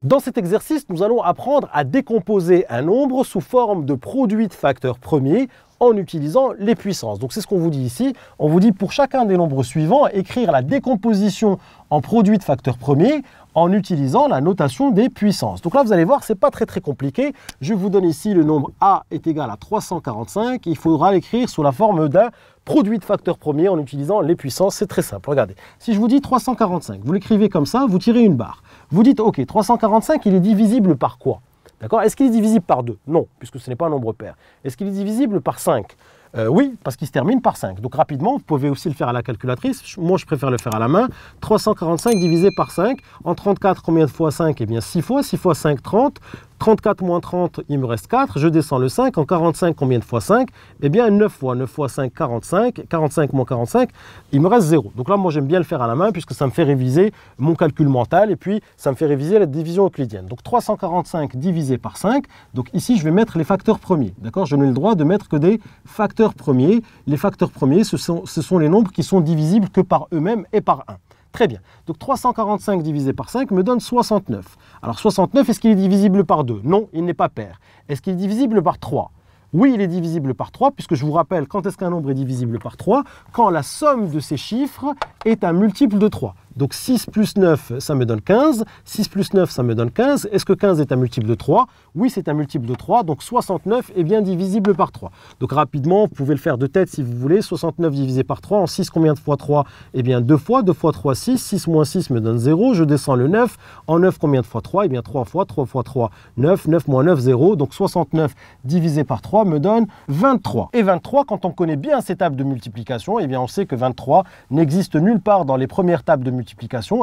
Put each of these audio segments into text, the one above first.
Dans cet exercice, nous allons apprendre à décomposer un nombre sous forme de produit de facteurs premiers en utilisant les puissances. Donc c'est ce qu'on vous dit ici. On vous dit pour chacun des nombres suivants, écrire la décomposition en produit de facteurs premiers en utilisant la notation des puissances. Donc là, vous allez voir, ce n'est pas très compliqué. Je vous donne ici le nombre A est égal à 345. Il faudra l'écrire sous la forme d'un produit de facteurs premiers en utilisant les puissances. C'est très simple. Regardez, si je vous dis 345, vous l'écrivez comme ça, vous tirez une barre. Vous dites, OK, 345, il est divisible par quoi? D'accord? Est-ce qu'il est divisible par 2? Non, puisque ce n'est pas un nombre pair. Est-ce qu'il est divisible par 5? Oui, parce qu'il se termine par 5. Donc rapidement, vous pouvez aussi le faire à la calculatrice. Moi, je préfère le faire à la main. 345 divisé par 5. En 34, combien de fois 5? Eh bien 6 fois. 6 fois 5, 30. 34 moins 30, il me reste 4. Je descends le 5. En 45, combien de fois 5? Eh bien 9 fois. 9 fois 5, 45. 45 moins 45, il me reste 0. Donc là, moi, j'aime bien le faire à la main puisque ça me fait réviser mon calcul mental et puis ça me fait réviser la division euclidienne. Donc 345 divisé par 5. Donc ici, je vais mettre les facteurs premiers. D'accord? Je n'ai le droit de mettre que des facteurs premiers. Les facteurs premiers, ce sont les nombres qui sont divisibles que par eux-mêmes et par 1. Très bien. Donc 345 divisé par 5 me donne 69. Alors 69, est-ce qu'il est divisible par 2? Non, il n'est pas pair. Est-ce qu'il est divisible par 3? Oui, il est divisible par 3, puisque je vous rappelle, quand est-ce qu'un nombre est divisible par 3? Quand la somme de ses chiffres est un multiple de 3. Donc 6 plus 9, ça me donne 15. 6 plus 9, ça me donne 15. Est-ce que 15 est un multiple de 3? Oui, c'est un multiple de 3. Donc 69 est bien divisible par 3. Donc rapidement, vous pouvez le faire de tête si vous voulez. 69 divisé par 3. En 6, combien de fois 3? Eh bien 2 fois. 2 fois 3, 6. 6 moins 6 me donne 0. Je descends le 9. En 9, combien de fois 3? Eh bien 3 fois. 3 fois 3, 9. 9 moins 9, 0. Donc 69 divisé par 3 me donne 23. Et 23, quand on connaît bien ces tables de multiplication, eh bien on sait que 23 n'existe nulle part dans les premières tables de multiplication.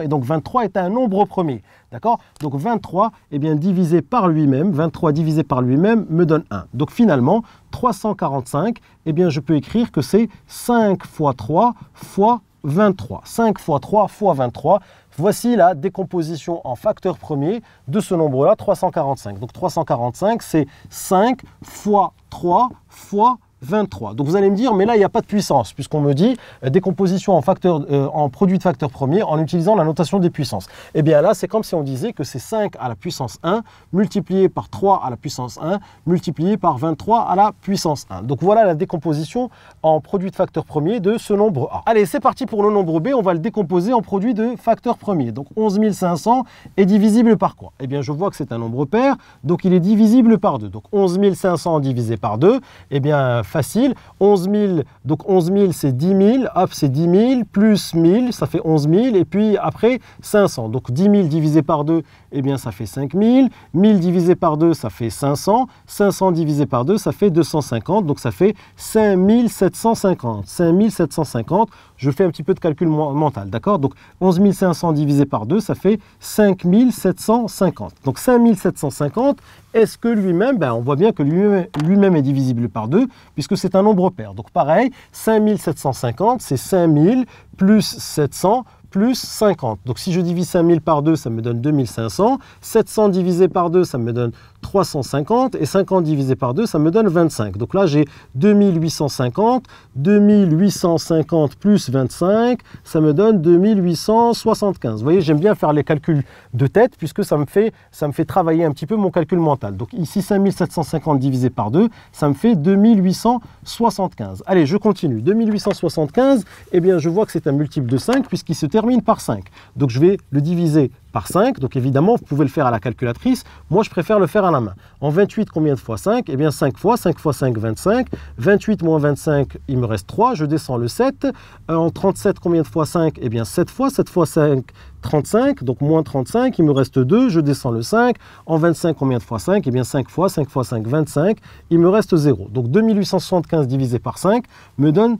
Et donc 23 est un nombre premier. D'accord? Donc 23, eh bien, divisé par lui-même, 23 divisé par lui-même me donne 1. Donc finalement, 345, eh bien, je peux écrire que c'est 5 fois 3 fois 23. 5 fois 3 fois 23. Voici la décomposition en facteurs premiers de ce nombre-là, 345. Donc 345, c'est 5 fois 3 fois 23. Donc vous allez me dire, mais là, il n'y a pas de puissance, puisqu'on me dit décomposition en produit de facteurs premiers en utilisant la notation des puissances. Eh bien là, c'est comme si on disait que c'est 5 à la puissance 1 multiplié par 3 à la puissance 1 multiplié par 23 à la puissance 1. Donc voilà la décomposition en produit de facteurs premiers de ce nombre A. Allez, c'est parti pour le nombre B. On va le décomposer en produit de facteurs premiers. Donc 11 500 est divisible par quoi? Eh bien, je vois que c'est un nombre pair, donc il est divisible par 2. Donc 11 500 divisé par 2, eh bien, facile. 11 000, donc 11 000 c'est 10 000, hop c'est 10 000, plus 1000, ça fait 11 000, et puis après 500. Donc 10 000 divisé par 2, eh bien ça fait 5 000, 1000 divisé par 2, ça fait 500, 500 divisé par 2, ça fait 250, donc ça fait 5 750. 5 750, je fais un petit peu de calcul mental, d'accord? Donc 11 500 divisé par 2, ça fait 5 750. Donc 5 750, est-ce que lui-même, ben, on voit bien que lui-même est divisible par 2, puisque c'est un nombre pair. Donc pareil, 5750, c'est 5000 plus 700 plus 50. Donc si je divise 5000 par 2, ça me donne 2500. 700 divisé par 2, ça me donne 350. Et 50 divisé par 2, ça me donne 25. Donc là, j'ai 2850. 2850 plus 25, ça me donne 2875. Vous voyez, j'aime bien faire les calculs de tête puisque ça me fait travailler un petit peu mon calcul mental. Donc ici, 5750 divisé par 2, ça me fait 2875. Allez, je continue. 2875, eh bien, je vois que c'est un multiple de 5 puisqu'il se termine par 5. Donc je vais le diviser par 5, donc évidemment, vous pouvez le faire à la calculatrice. Moi, je préfère le faire à la main. En 28, combien de fois 5? Eh bien, 5 fois 5, 25. 28 moins 25, il me reste 3. Je descends le 7. En 37, combien de fois 5? Eh bien, 7 fois 5, 35. Donc, moins 35, il me reste 2. Je descends le 5. En 25, combien de fois 5? Eh bien, 5 fois 5, 25. Il me reste 0. Donc, 2875 divisé par 5 me donne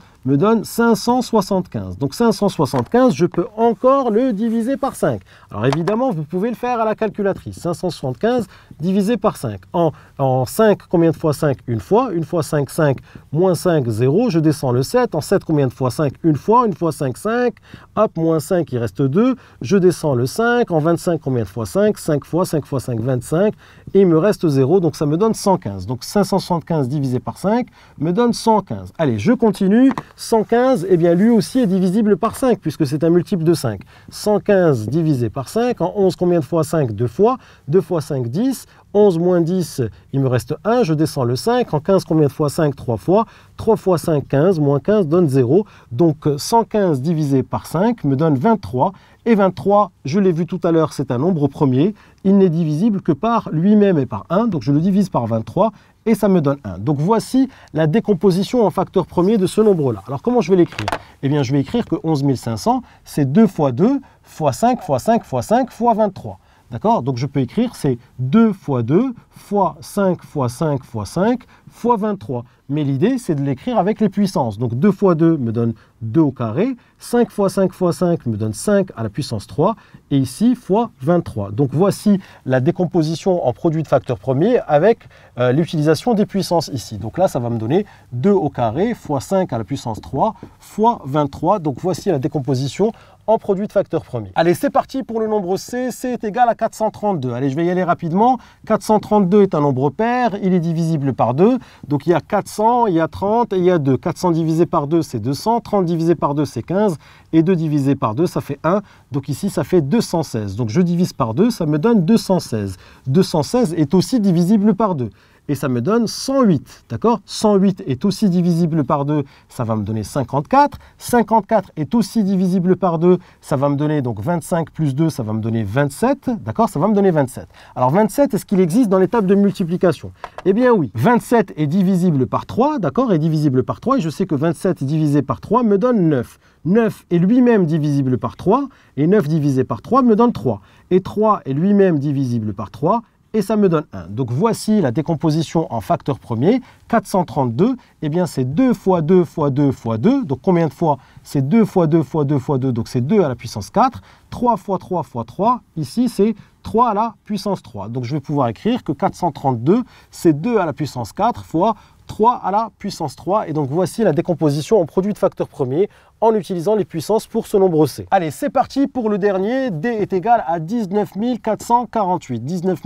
575. Donc, 575, je peux encore le diviser par 5. Alors, évidemment, vous pouvez le faire à la calculatrice. 575 divisé par 5. En 5, combien de fois 5? Une fois. Une fois 5, 5. Moins 5, 0. Je descends le 7. En 7, combien de fois 5? Une fois. Une fois 5, 5. Hop, moins 5, il reste 2. je descends le 5, en 25, combien de fois 5 5 fois 5, 25, et il me reste 0, donc ça me donne 115. Donc 575 divisé par 5 me donne 115. Allez, je continue. 115, eh bien lui aussi est divisible par 5, puisque c'est un multiple de 5. 115 divisé par 5, en 11, combien de fois 5 2 fois, 2 fois 5, 10. 11 moins 10, il me reste 1, je descends le 5. En 15, combien de fois 5 3 fois. 3 fois 5, 15, moins 15 donne 0. Donc 115 divisé par 5 me donne 23. Et 23, je l'ai vu tout à l'heure, c'est un nombre premier. Il n'est divisible que par lui-même et par 1. Donc je le divise par 23 et ça me donne 1. Donc voici la décomposition en facteur premier de ce nombre-là. Alors comment je vais l'écrire? Eh bien je vais écrire que 11 500, c'est 2 fois 2 fois 5 fois 5 fois 5 fois 23. D'accord? Donc je peux écrire, c'est 2 fois 2 fois 5 fois 5 fois 5 fois 23. Mais l'idée, c'est de l'écrire avec les puissances. Donc 2 fois 2 me donne 2 au carré, 5 fois 5 fois 5 me donne 5 à la puissance 3, et ici fois 23. Donc voici la décomposition en produit de facteur premier avec l'utilisation des puissances ici. Donc là, ça va me donner 2 au carré fois 5 à la puissance 3 fois 23. Donc voici la décomposition en produit de facteur premier. Allez, c'est parti pour le nombre C. C est égal à 432. Allez, je vais y aller rapidement. 432 est un nombre pair, il est divisible par 2. Donc il y a 400, il y a 30 et il y a 2. 400 divisé par 2, c'est 200. 30 divisé par 2, c'est 15. Et 2 divisé par 2, ça fait 1. Donc ici, ça fait 216. Donc je divise par 2, ça me donne 216. 216 est aussi divisible par 2. Et ça me donne 108, d'accord? 108 est aussi divisible par 2, ça va me donner 54. 54 est aussi divisible par 2, ça va me donner donc 25 plus 2, ça va me donner 27, d'accord? Ça va me donner 27. Alors 27, est-ce qu'il existe dans les tables de multiplication? Eh bien oui, 27 est divisible par 3, d'accord? Est divisible par 3, et je sais que 27 divisé par 3 me donne 9. 9 est lui-même divisible par 3, et 9 divisé par 3 me donne 3. Et 3 est lui-même divisible par 3, et ça me donne 1. Donc voici la décomposition en facteur premier. 432, eh bien c'est 2 fois 2 fois 2 fois 2. Donc combien de fois? C'est 2 fois 2 fois 2 fois 2, donc c'est 2 à la puissance 4. 3 fois 3 fois 3, ici c'est 3 à la puissance 3. Donc je vais pouvoir écrire que 432, c'est 2 à la puissance 4 fois 3 à la puissance 3. Et donc voici la décomposition en produit de facteur premier en utilisant les puissances pour ce nombre C. Allez, c'est parti pour le dernier. D est égal à 19 448. 19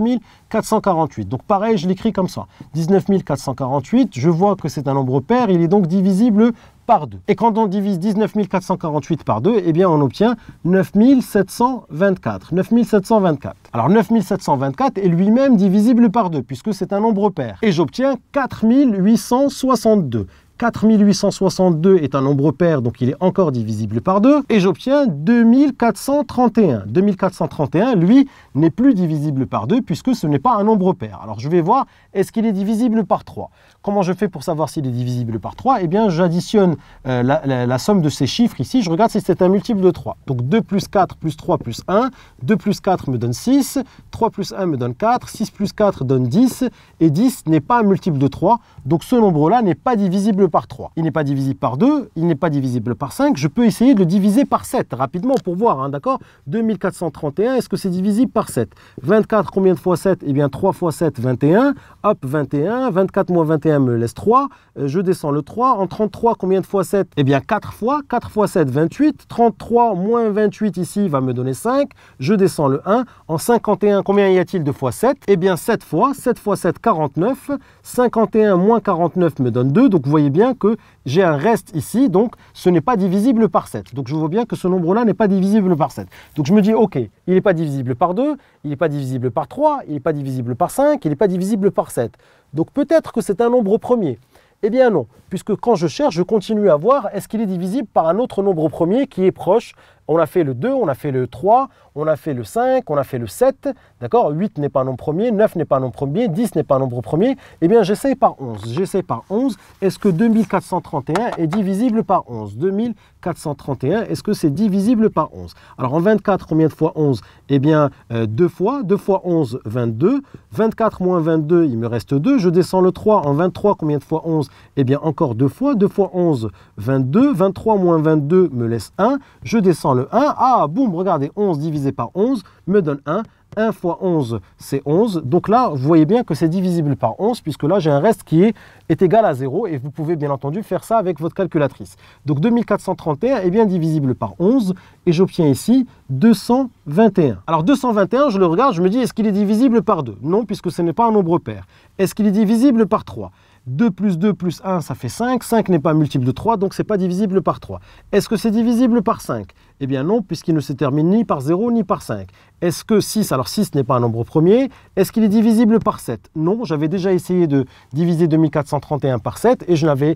448. Donc pareil, je l'écris comme ça. 19 448, je vois que c'est un nombre pair, il est donc divisible par 2. Et quand on divise 19 448 par 2, eh bien on obtient 9 724. 9 724. Alors 9 724 est lui-même divisible par 2, puisque c'est un nombre pair. Et j'obtiens 4 862. 4862 est un nombre pair, donc il est encore divisible par 2. Et j'obtiens 2431. 2431, lui, n'est plus divisible par 2, puisque ce n'est pas un nombre pair. Alors je vais voir, est-ce qu'il est divisible par 3? Comment je fais pour savoir s'il est divisible par 3? Eh bien, j'additionne la somme de ces chiffres ici. Je regarde si c'est un multiple de 3. Donc 2 plus 4 plus 3 plus 1. 2 plus 4 me donne 6. 3 plus 1 me donne 4. 6 plus 4 donne 10. Et 10 n'est pas un multiple de 3. Donc ce nombre-là n'est pas divisible par 3. Il n'est pas divisible par 2. Il n'est pas divisible par 5. Je peux essayer de le diviser par 7 rapidement pour voir, hein, d'accord? 2431, est-ce que c'est divisible par 7? 24, combien de fois 7? Eh bien 3 fois 7, 21. Hop, 21. 24 moins 21 me laisse 3. Je descends le 3. En 33, combien de fois 7? Eh bien 4 fois. 4 fois 7, 28. 33 moins 28 ici va me donner 5. Je descends le 1. En 51, combien y a-t-il de fois 7? Eh bien 7 fois. 7 fois 7, 49. 51 moins 49 me donne 2. Donc vous voyez bien que j'ai un reste ici. Donc ce n'est pas divisible par 7. Donc je vois bien que ce nombre-là n'est pas divisible par 7. Donc je me dis, ok, il n'est pas divisible par 2. Il n'est pas divisible par 3. Il n'est pas divisible par 5. Il n'est pas divisible par 7. Donc peut-être que c'est un nombre premier. Eh bien non, puisque quand je cherche, je continue à voir est-ce qu'il est divisible par un autre nombre premier qui est proche. On a fait le 2, on a fait le 3, on a fait le 5, on a fait le 7, d'accord? 8 n'est pas un nombre premier, 9 n'est pas un nombre premier, 10 n'est pas un nombre premier. Eh bien, j'essaye par 11. J'essaye par 11. Est-ce que 2431 est divisible par 11? 2431, est-ce que c'est divisible par 11? Alors, en 24, combien de fois 11? Eh bien, 2 fois. 2 fois 11, 22. 24 moins 22, il me reste 2. Je descends le 3. En 23, combien de fois 11? Eh bien, encore 2 fois. 2 fois 11, 22. 23 moins 22 me laisse 1. Je descends le 1. Ah, boum, regardez, 11 divisé par 11 me donne 1. 1 fois 11, c'est 11. Donc là, vous voyez bien que c'est divisible par 11, puisque là, j'ai un reste qui est égal à 0. Et vous pouvez bien entendu faire ça avec votre calculatrice. Donc 2431 est bien divisible par 11. Et j'obtiens ici 221. Alors 221, je le regarde, je me dis, est-ce qu'il est divisible par 2? Non, puisque ce n'est pas un nombre pair. Est-ce qu'il est divisible par 3? 2 plus 2 plus 1, ça fait 5. 5 n'est pas multiple de 3, donc ce n'est pas divisible par 3. Est-ce que c'est divisible par 5? Eh bien non, puisqu'il ne se termine ni par 0 ni par 5. Est-ce que 6, alors 6 n'est pas un nombre premier. Est-ce qu'il est divisible par 7? Non, j'avais déjà essayé de diviser 2431 par 7 et j'avais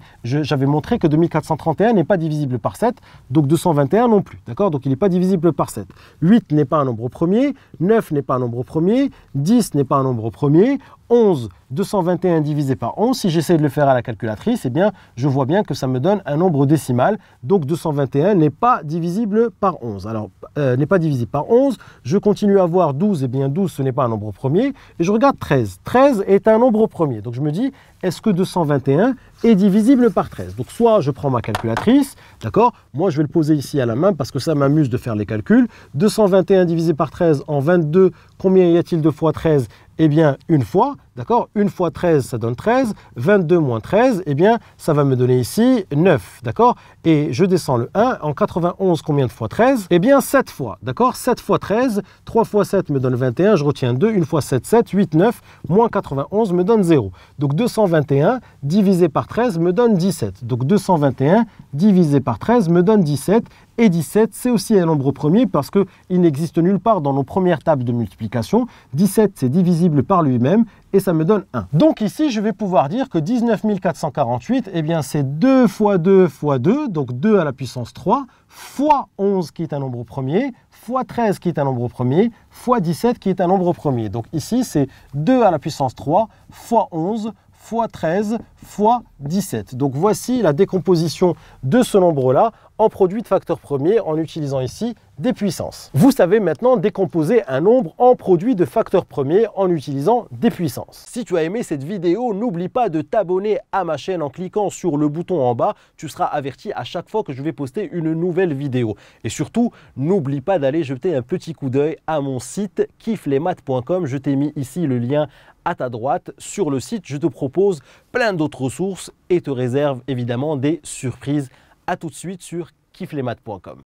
montré que 2431 n'est pas divisible par 7, donc 221 non plus. D'accord? Donc il n'est pas divisible par 7. 8 n'est pas un nombre premier, 9 n'est pas un nombre premier, 10 n'est pas un nombre premier, 11, 221 divisé par 11, si j'essaie de le faire à la calculatrice, eh bien, je vois bien que ça me donne un nombre décimal. Donc 221 n'est pas divisible par 11. Alors, n'est pas divisible par 11. Je continue à voir 12. Eh bien, 12, ce n'est pas un nombre premier. Et je regarde 13. 13 est un nombre premier. Donc, je me dis, est-ce que 221 est divisible par 13? Donc, soit je prends ma calculatrice, d'accord? Moi, je vais le poser ici à la main parce que ça m'amuse de faire les calculs. 221 divisé par 13 en 22, combien y a-t-il de fois 13? Eh bien, une fois, d'accord? Une fois 13, ça donne 13. 22 moins 13, eh bien, ça va me donner ici 9, d'accord? Et je descends le 1. En 91, combien de fois 13? Eh bien, 7 fois, d'accord? 7 fois 13, 3 fois 7 me donne 21, je retiens 2. 1 fois 7, 7, 8, 9, moins 91 me donne 0. Donc, 221 divisé par 13 me donne 17. Donc, 221 divisé par 13 me donne 17. Et 17, c'est aussi un nombre premier parce qu'il n'existe nulle part dans nos premières tables de multiplication. 17, c'est divisible par lui-même et ça me donne 1. Donc ici, je vais pouvoir dire que 19 448, eh bien, c'est 2 fois 2 fois 2, donc 2 à la puissance 3, fois 11 qui est un nombre premier, fois 13 qui est un nombre premier, fois 17 qui est un nombre premier. Donc ici, c'est 2 à la puissance 3 fois 11 fois 13 fois 17. Donc voici la décomposition de ce nombre-là en produit de facteurs premiers en utilisant ici des puissances. Vous savez maintenant décomposer un nombre en produit de facteurs premiers en utilisant des puissances. Si tu as aimé cette vidéo, n'oublie pas de t'abonner à ma chaîne en cliquant sur le bouton en bas. Tu seras averti à chaque fois que je vais poster une nouvelle vidéo. Et surtout, n'oublie pas d'aller jeter un petit coup d'œil à mon site kifflesmaths.com. Je t'ai mis ici le lien à ta droite. Sur le site, je te propose plein d'autres ressources et te réserve évidemment des surprises. À tout de suite sur kifflesmaths.com.